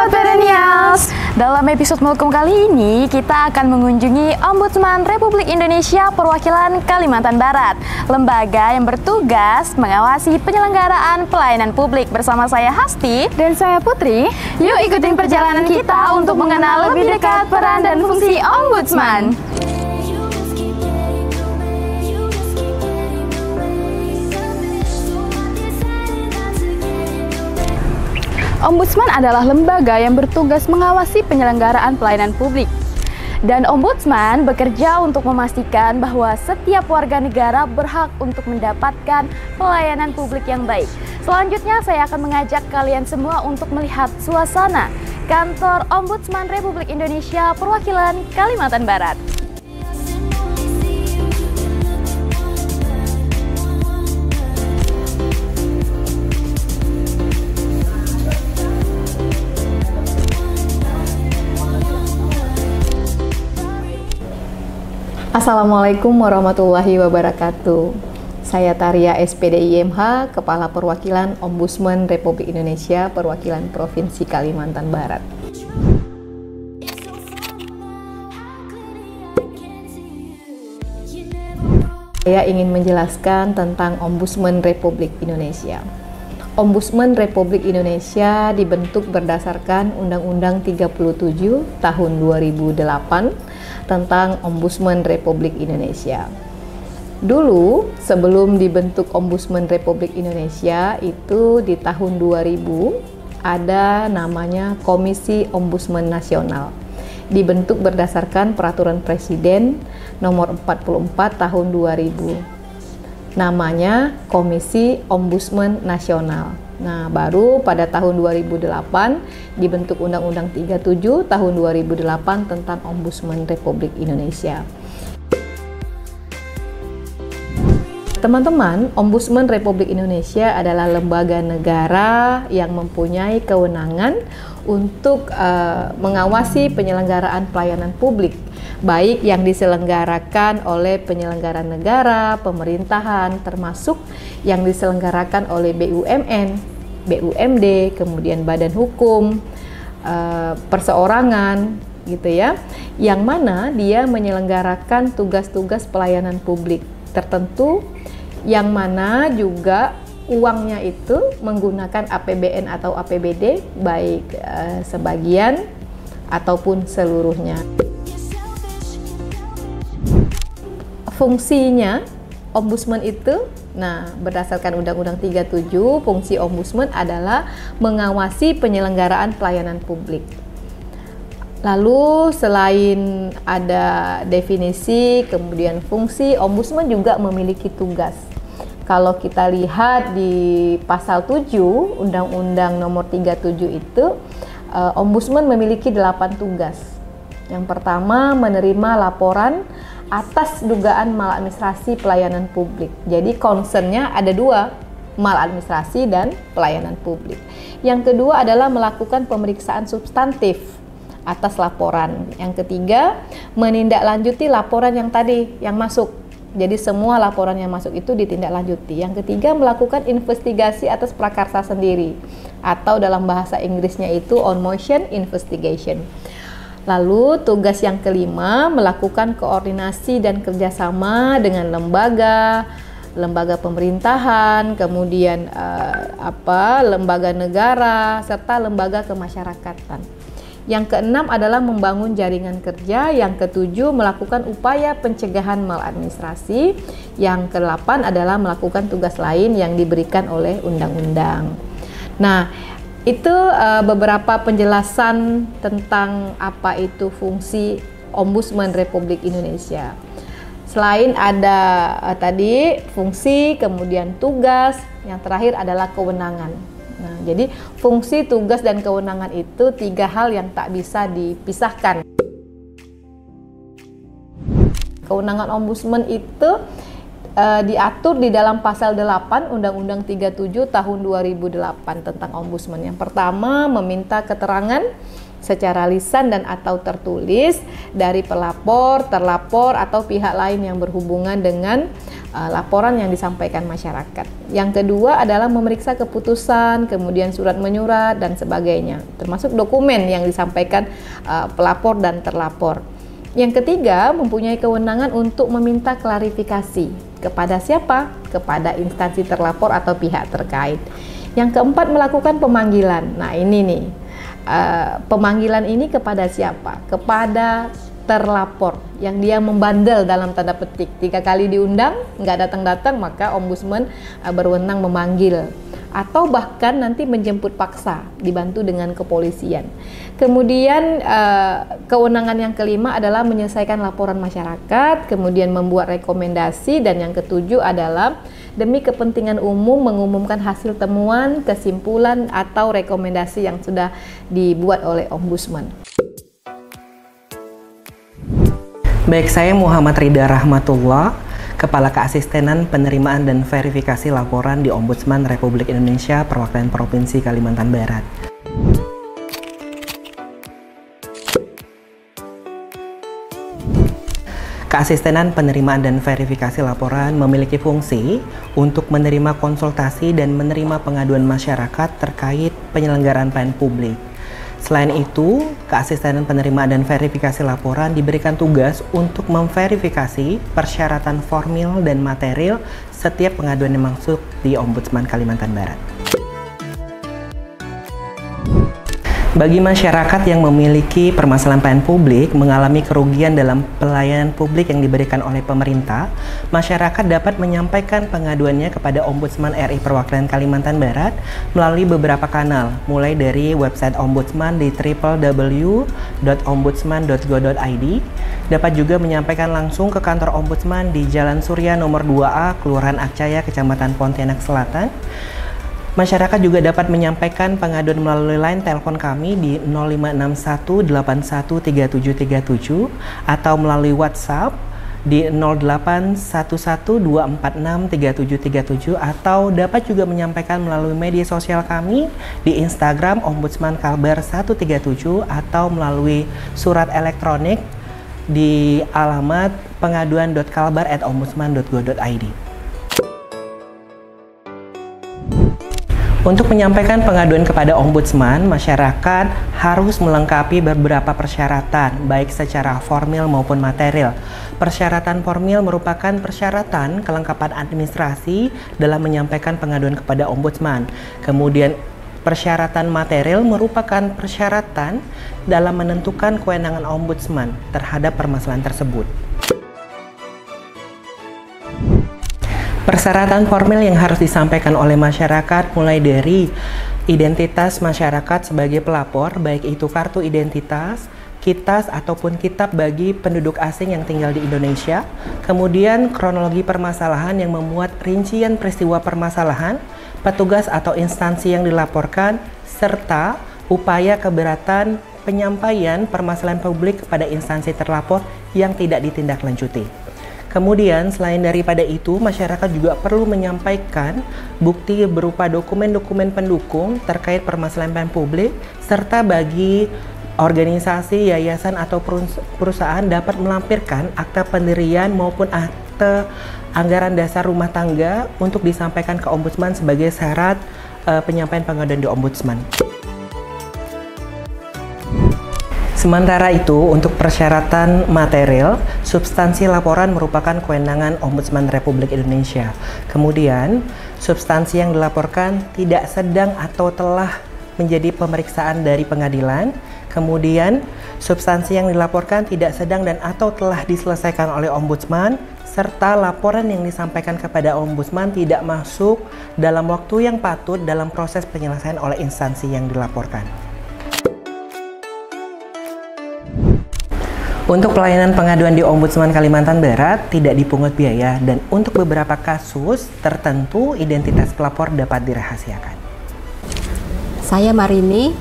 Sobat Perennials, dalam episode Mulkum kali ini kita akan mengunjungi Ombudsman Republik Indonesia Perwakilan Kalimantan Barat, lembaga yang bertugas mengawasi penyelenggaraan pelayanan publik. Bersama saya Hasti dan saya Putri. Yuk ikutin perjalanan kita untuk mengenal lebih dekat peran dan fungsi Ombudsman. Ombudsman adalah lembaga yang bertugas mengawasi penyelenggaraan pelayanan publik. Dan Ombudsman bekerja untuk memastikan bahwa setiap warga negara berhak untuk mendapatkan pelayanan publik yang baik. Selanjutnya saya akan mengajak kalian semua untuk melihat suasana kantor Ombudsman Republik Indonesia Perwakilan Kalimantan Barat. Assalamualaikum warahmatullahi wabarakatuh. Saya Taria SPD IMH, Kepala Perwakilan Ombudsman Republik Indonesia Perwakilan Provinsi Kalimantan Barat. Saya ingin menjelaskan tentang Ombudsman Republik Indonesia. Ombudsman Republik Indonesia dibentuk berdasarkan Undang-Undang 37 tahun 2008 tentang Ombudsman Republik Indonesia. Dulu sebelum dibentuk Ombudsman Republik Indonesia itu di tahun 2000 ada namanya Komisi Ombudsman Nasional. Dibentuk berdasarkan Peraturan Presiden nomor 44 tahun 2000. Namanya Komisi Ombudsman Nasional. Nah, baru pada tahun 2008 dibentuk Undang-Undang 37 tahun 2008 tentang Ombudsman Republik Indonesia. Teman-teman, Ombudsman Republik Indonesia adalah lembaga negara yang mempunyai kewenangan untuk mengawasi penyelenggaraan pelayanan publik, baik yang diselenggarakan oleh penyelenggara negara, pemerintahan, termasuk yang diselenggarakan oleh BUMN, BUMD, kemudian badan hukum, perseorangan, gitu ya, yang mana dia menyelenggarakan tugas-tugas pelayanan publik tertentu, yang mana juga uangnya itu menggunakan APBN atau APBD, baik sebagian ataupun seluruhnya. Fungsinya Ombudsman itu, nah berdasarkan Undang-Undang 37, fungsi Ombudsman adalah mengawasi penyelenggaraan pelayanan publik. Lalu selain ada definisi, kemudian fungsi, Ombudsman juga memiliki tugas. Kalau kita lihat di pasal 7 Undang-Undang nomor 37 itu, Ombudsman memiliki 8 tugas. Yang pertama, menerima laporan atas dugaan maladministrasi pelayanan publik. Jadi concernnya ada dua, maladministrasi dan pelayanan publik. Yang kedua adalah melakukan pemeriksaan substantif atas laporan. Yang ketiga, menindaklanjuti laporan yang tadi yang masuk. Jadi semua laporan yang masuk itu ditindaklanjuti. Yang ketiga, melakukan investigasi atas prakarsa sendiri, atau dalam bahasa Inggrisnya itu on motion investigation. Lalu tugas yang kelima, melakukan koordinasi dan kerjasama dengan lembaga pemerintahan, kemudian lembaga negara, serta lembaga kemasyarakatan. Yang keenam adalah membangun jaringan kerja. Yang ketujuh, melakukan upaya pencegahan maladministrasi. Yang kedelapan adalah melakukan tugas lain yang diberikan oleh undang-undang. Nah, itu beberapa penjelasan tentang apa itu fungsi Ombudsman Republik Indonesia. Selain ada tadi fungsi, kemudian tugas, yang terakhir adalah kewenangan. Nah, jadi fungsi, tugas, dan kewenangan itu tiga hal yang tak bisa dipisahkan. Kewenangan Ombudsman itu diatur di dalam pasal 8 Undang-Undang 37 tahun 2008 tentang Ombudsman. Yang pertama, meminta keterangan secara lisan dan atau tertulis dari pelapor, terlapor, atau pihak lain yang berhubungan dengan laporan yang disampaikan masyarakat. Yang kedua adalah memeriksa keputusan, kemudian surat menyurat dan sebagainya, termasuk dokumen yang disampaikan pelapor dan terlapor. Yang ketiga, mempunyai kewenangan untuk meminta klarifikasi kepada siapa? Kepada instansi terlapor atau pihak terkait. Yang keempat, melakukan pemanggilan. Nah ini nih, pemanggilan ini kepada siapa? Kepada terlapor yang dia membandel dalam tanda petik. 3 kali diundang nggak datang-datang, maka ombudsman berwenang memanggil atau bahkan nanti menjemput paksa dibantu dengan kepolisian. Kemudian kewenangan yang kelima adalah menyelesaikan laporan masyarakat, kemudian membuat rekomendasi, dan yang ketujuh adalah demi kepentingan umum mengumumkan hasil temuan, kesimpulan atau rekomendasi yang sudah dibuat oleh ombudsman. Baik, saya Muhammad Ridha Rahmatullah, Kepala Keasistenan Penerimaan dan Verifikasi Laporan di Ombudsman Republik Indonesia Perwakilan Provinsi Kalimantan Barat. Keasistenan Penerimaan dan Verifikasi Laporan memiliki fungsi untuk menerima konsultasi dan menerima pengaduan masyarakat terkait penyelenggaraan pelayanan publik. Selain itu, Keasistenan Penerimaan dan Verifikasi Laporan diberikan tugas untuk memverifikasi persyaratan formil dan material setiap pengaduan yang masuk di Ombudsman Kalimantan Barat. Bagi masyarakat yang memiliki permasalahan pelayanan publik mengalami kerugian dalam pelayanan publik yang diberikan oleh pemerintah, masyarakat dapat menyampaikan pengaduannya kepada Ombudsman RI Perwakilan Kalimantan Barat melalui beberapa kanal, mulai dari website Ombudsman di www.ombudsman.go.id. Dapat juga menyampaikan langsung ke kantor Ombudsman di Jalan Surya nomor 2A, Kelurahan Akcaya, Kecamatan Pontianak Selatan. Masyarakat juga dapat menyampaikan pengaduan melalui line telepon kami di 0561813737 atau melalui WhatsApp di 0811246377 atau dapat juga menyampaikan melalui media sosial kami di Instagram Ombudsman Kalbar 137 atau melalui surat elektronik di alamat pengaduan.kalbar@ombudsman.go.id. Untuk menyampaikan pengaduan kepada Ombudsman, masyarakat harus melengkapi beberapa persyaratan, baik secara formil maupun material. Persyaratan formil merupakan persyaratan kelengkapan administrasi dalam menyampaikan pengaduan kepada Ombudsman. Kemudian persyaratan material merupakan persyaratan dalam menentukan kewenangan Ombudsman terhadap permasalahan tersebut. Persyaratan formil yang harus disampaikan oleh masyarakat mulai dari identitas masyarakat sebagai pelapor, baik itu kartu identitas, KITAS ataupun kitab bagi penduduk asing yang tinggal di Indonesia, kemudian kronologi permasalahan yang memuat rincian peristiwa permasalahan, petugas atau instansi yang dilaporkan, serta upaya keberatan penyampaian permasalahan publik kepada instansi terlapor yang tidak ditindaklanjuti. Kemudian, selain daripada itu, masyarakat juga perlu menyampaikan bukti berupa dokumen-dokumen pendukung terkait permasalahan pelayanan publik, serta bagi organisasi, yayasan, atau perusahaan dapat melampirkan akta pendirian maupun akte anggaran dasar rumah tangga untuk disampaikan ke Ombudsman sebagai syarat penyampaian pengaduan di Ombudsman. Sementara itu, untuk persyaratan material, substansi laporan merupakan kewenangan Ombudsman Republik Indonesia. Kemudian, substansi yang dilaporkan tidak sedang atau telah menjadi pemeriksaan dari pengadilan. Kemudian, substansi yang dilaporkan tidak sedang dan atau telah diselesaikan oleh Ombudsman, serta laporan yang disampaikan kepada Ombudsman tidak masuk dalam waktu yang patut dalam proses penyelesaian oleh instansi yang dilaporkan. Untuk pelayanan pengaduan di Ombudsman Kalimantan Barat tidak dipungut biaya, dan untuk beberapa kasus tertentu identitas pelapor dapat dirahasiakan. Saya Marini,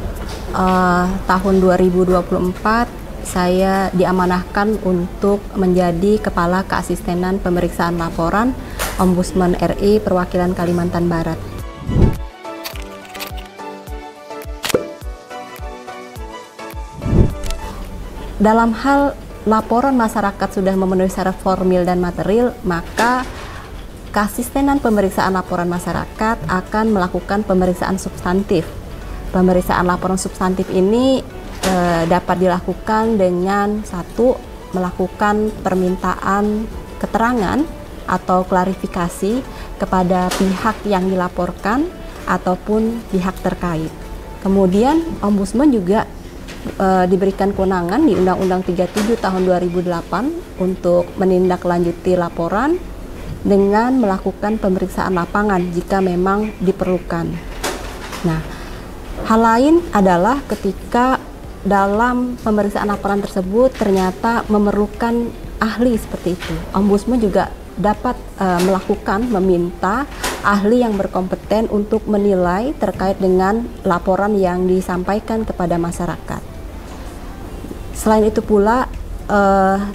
tahun 2024 saya diamanahkan untuk menjadi Kepala Keasistenan Pemeriksaan Laporan Ombudsman RI Perwakilan Kalimantan Barat. Dalam hal laporan masyarakat sudah memenuhi syarat formil dan material, maka Keasistenan pemeriksaan laporan masyarakat akan melakukan pemeriksaan substantif. Pemeriksaan laporan substantif ini dapat dilakukan dengan satu, melakukan permintaan keterangan atau klarifikasi kepada pihak yang dilaporkan ataupun pihak terkait. Kemudian Ombudsman juga diberikan kewenangan di Undang-Undang 37 tahun 2008 untuk menindaklanjuti laporan dengan melakukan pemeriksaan lapangan jika memang diperlukan. Nah, hal lain adalah ketika dalam pemeriksaan laporan tersebut ternyata memerlukan ahli seperti itu. Ombudsman juga dapat meminta ahli yang berkompeten untuk menilai terkait dengan laporan yang disampaikan kepada masyarakat. Selain itu pula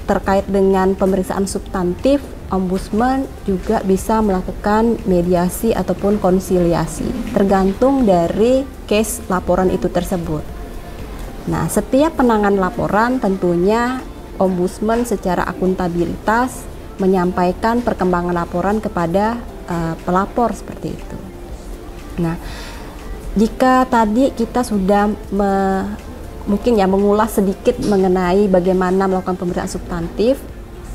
terkait dengan pemeriksaan substantif, Ombudsman juga bisa melakukan mediasi ataupun konsiliasi tergantung dari case laporan itu tersebut. Nah, setiap penanganan laporan tentunya Ombudsman secara akuntabilitas menyampaikan perkembangan laporan kepada pelapor seperti itu. Nah, jika tadi kita sudah mungkin ya mengulas sedikit mengenai bagaimana melakukan pemeriksaan substantif,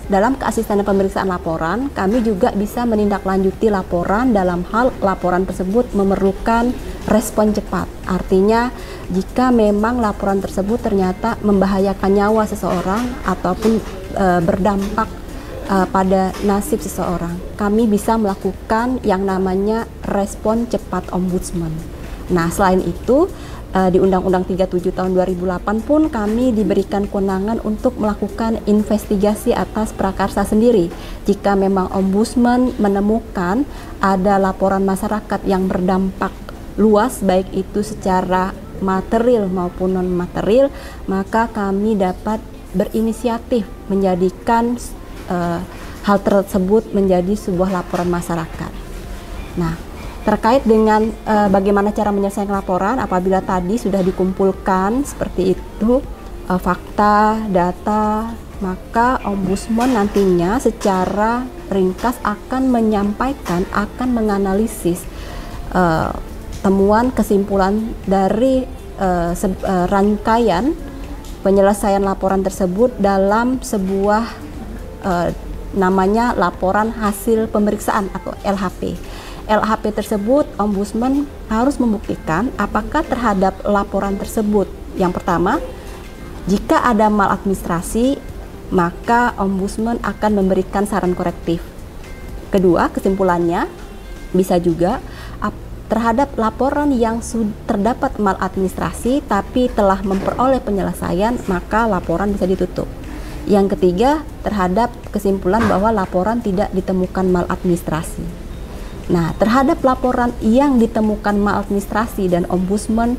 dalam keasistenan pemeriksaan laporan, kami juga bisa menindaklanjuti laporan dalam hal laporan tersebut memerlukan respon cepat. Artinya, jika memang laporan tersebut ternyata membahayakan nyawa seseorang ataupun berdampak pada nasib seseorang, kami bisa melakukan yang namanya respon cepat Ombudsman. Nah, selain itu, di Undang-Undang 37 tahun 2008 pun kami diberikan kewenangan untuk melakukan investigasi atas prakarsa sendiri. Jika memang Ombudsman menemukan ada laporan masyarakat yang berdampak luas, baik itu secara material maupun non-material, maka kami dapat berinisiatif menjadikan hal tersebut menjadi sebuah laporan masyarakat. Nah, terkait dengan bagaimana cara menyelesaikan laporan apabila tadi sudah dikumpulkan seperti itu fakta, data, maka Ombudsman nantinya secara ringkas akan menyampaikan, akan menganalisis temuan kesimpulan dari rangkaian penyelesaian laporan tersebut dalam sebuah namanya laporan hasil pemeriksaan atau LHP. LHP tersebut Ombudsman harus membuktikan apakah terhadap laporan tersebut. Yang pertama, jika ada maladministrasi, maka Ombudsman akan memberikan saran korektif. Kedua, kesimpulannya bisa juga terhadap laporan yang terdapat maladministrasi tapi telah memperoleh penyelesaian, maka laporan bisa ditutup. Yang ketiga, terhadap kesimpulan bahwa laporan tidak ditemukan maladministrasi. Nah, terhadap laporan yang ditemukan maladministrasi dan Ombudsman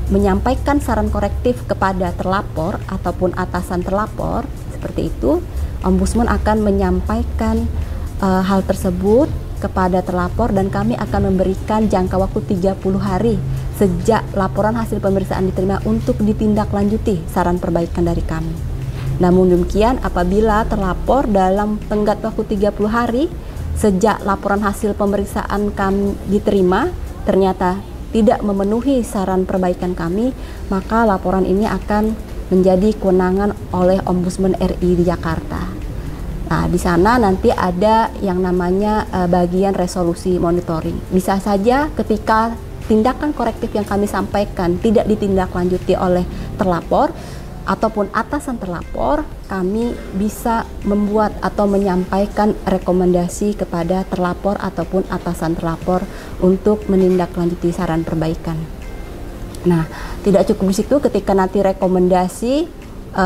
menyampaikan saran korektif kepada terlapor ataupun atasan terlapor, seperti itu, Ombudsman akan menyampaikan hal tersebut kepada terlapor dan kami akan memberikan jangka waktu 30 hari sejak laporan hasil pemeriksaan diterima untuk ditindaklanjuti saran perbaikan dari kami. Namun demikian, apabila terlapor dalam tenggat waktu 30 hari sejak laporan hasil pemeriksaan kami diterima ternyata tidak memenuhi saran perbaikan kami, maka laporan ini akan menjadi kewenangan oleh Ombudsman RI di Jakarta. Nah, di sana nanti ada yang namanya bagian resolusi monitoring. Bisa saja ketika tindakan korektif yang kami sampaikan tidak ditindaklanjuti oleh terlapor ataupun atasan terlapor, kami bisa membuat atau menyampaikan rekomendasi kepada terlapor ataupun atasan terlapor untuk menindaklanjuti saran perbaikan. Nah, tidak cukup di situ, ketika nanti rekomendasi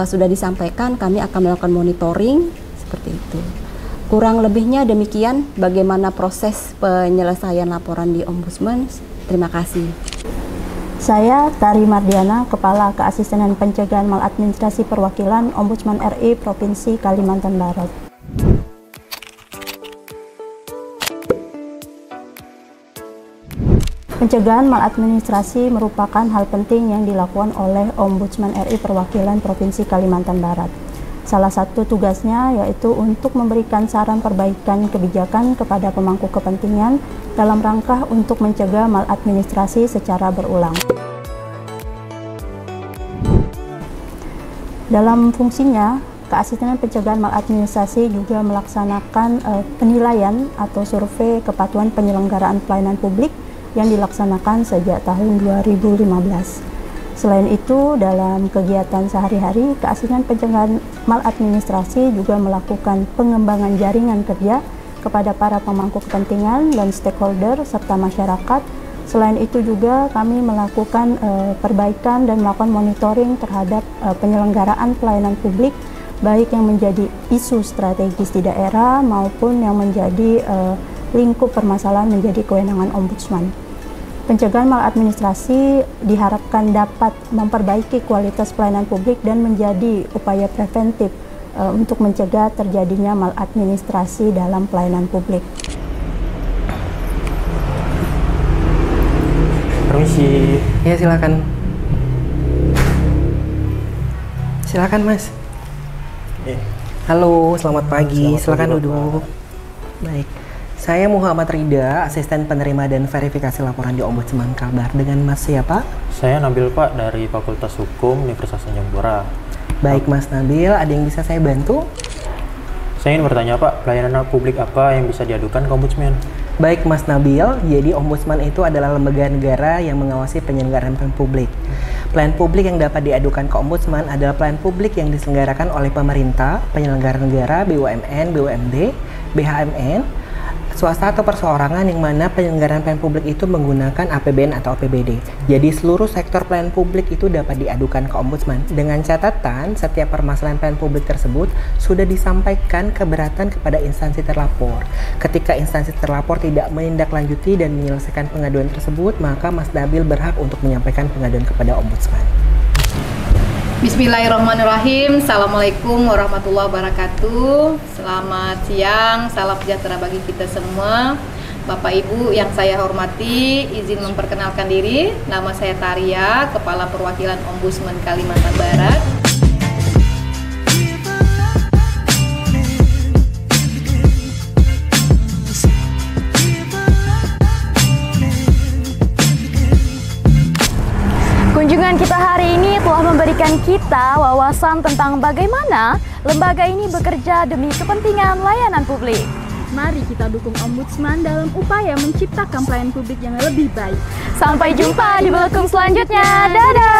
sudah disampaikan, kami akan melakukan monitoring seperti itu. Kurang lebihnya demikian bagaimana proses penyelesaian laporan di Ombudsman. Terima kasih. Saya Tari Mardiana, Kepala Keasistenan Pencegahan Maladministrasi Perwakilan Ombudsman RI Provinsi Kalimantan Barat. Pencegahan maladministrasi merupakan hal penting yang dilakukan oleh Ombudsman RI Perwakilan Provinsi Kalimantan Barat. Salah satu tugasnya yaitu untuk memberikan saran perbaikan kebijakan kepada pemangku kepentingan dalam rangka untuk mencegah maladministrasi secara berulang. Dalam fungsinya, Keasistenan Pencegahan Maladministrasi juga melaksanakan penilaian atau survei kepatuhan penyelenggaraan pelayanan publik yang dilaksanakan sejak tahun 2015. Selain itu, dalam kegiatan sehari-hari, Keasistenan Pencegahan Maladministrasi juga melakukan pengembangan jaringan kerja kepada para pemangku kepentingan dan stakeholder serta masyarakat. Selain itu juga kami melakukan perbaikan dan melakukan monitoring terhadap penyelenggaraan pelayanan publik, baik yang menjadi isu strategis di daerah maupun yang menjadi lingkup permasalahan menjadi kewenangan Ombudsman. Pencegahan maladministrasi diharapkan dapat memperbaiki kualitas pelayanan publik dan menjadi upaya preventif untuk mencegah terjadinya maladministrasi dalam pelayanan publik. Permisi. Ya, silakan. Silakan, Mas. Halo, selamat pagi. Silakan duduk. Baik. Saya Muhammad Rida, asisten penerima dan verifikasi laporan di Ombudsman Kalbar. Dengan Mas siapa? Saya Nabil, Pak, dari Fakultas Hukum Universitas Tanjung Pura. Baik, Mas Nabil, ada yang bisa saya bantu? Saya ingin bertanya, Pak, pelayanan publik apa yang bisa diadukan ke Ombudsman? Baik, Mas Nabil, jadi Ombudsman itu adalah lembaga negara yang mengawasi penyelenggaraan pelayanan publik. Pelayanan publik yang dapat diadukan ke Ombudsman adalah pelayanan publik yang diselenggarakan oleh pemerintah, penyelenggara negara, BUMN, BUMD, BHMN, swasta atau perseorangan yang mana penyelenggaraan pelayanan publik itu menggunakan APBN atau APBD. Jadi seluruh sektor pelayanan publik itu dapat diadukan ke Ombudsman dengan catatan setiap permasalahan pelayanan publik tersebut sudah disampaikan keberatan kepada instansi terlapor. Ketika instansi terlapor tidak menindaklanjuti dan menyelesaikan pengaduan tersebut, maka Mas Nabil berhak untuk menyampaikan pengaduan kepada Ombudsman. Bismillahirrahmanirrahim. Assalamualaikum warahmatullahi wabarakatuh. Selamat siang, salam sejahtera bagi kita semua. Bapak Ibu yang saya hormati, izin memperkenalkan diri. Nama saya Taria, Kepala Perwakilan Ombudsman Kalimantan Barat. Kunjungan kita hari ini telah memberikan kita wawasan tentang bagaimana lembaga ini bekerja demi kepentingan layanan publik. Mari kita dukung Ombudsman dalam upaya menciptakan pelayanan publik yang lebih baik. Sampai jumpa di Belekum selanjutnya. Dadah!